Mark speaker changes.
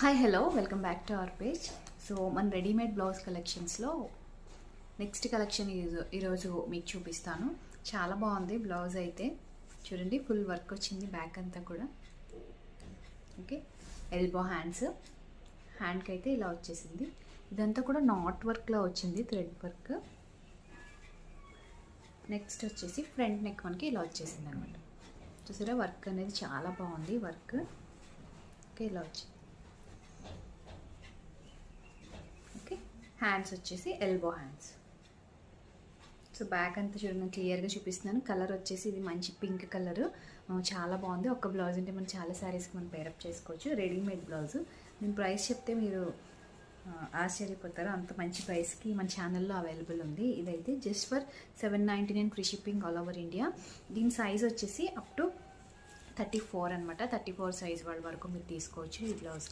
Speaker 1: Hi hello welcome back to our page. So మన readymade blouse కలెక్షన్స్లో next collection ఈరోజు మీకు చూపిస్తాను. చాలా బాగుంది బ్లౌజ్ అయితే. చూడండి, ఫుల్ వర్క్ వచ్చింది బ్యాక్ అంతా కూడా. ఓకే, ఎల్బో హ్యాండ్కి అయితే ఇలా వచ్చేసింది. ఇదంతా కూడా నాట్ వర్క్లో వచ్చింది, థ్రెడ్ వర్క్. నెక్స్ట్ వచ్చేసి ఫ్రంట్ నెక్ మనకి ఇలా వచ్చేసింది అనమాట. చూసారా, వర్క్ అనేది చాలా బాగుంది వర్క్. ఓకే, ఇలా వచ్చింది. ఓకే, హ్యాండ్స్ వచ్చేసి ఎల్బో హ్యాండ్స్. సో బ్యాక్ అంతా చూడండి, క్లియర్గా చూపిస్తున్నాను. కలర్ వచ్చేసి ఇది మంచి పింక్ కలర్, చాలా బాగుంది. ఒక బ్లౌజ్ అంటే మనం చాలా శారీస్కి మనం పేరప్ చేసుకోవచ్చు. Readymade blouse. నేను ప్రైస్ చెప్తే మీరు ఆశ్చర్యపోతారు, అంత మంచి ప్రైస్కి మన ఛానల్లో అవైలబుల్ ఉంది. ఇదైతే just for 799 free shipping all over India. దీని సైజ్ వచ్చేసి అప్ టు 34 అనమాట. 34 సైజ్ వాళ్ళ వరకు మీరు తీసుకోవచ్చు ఈ బ్లౌజ్.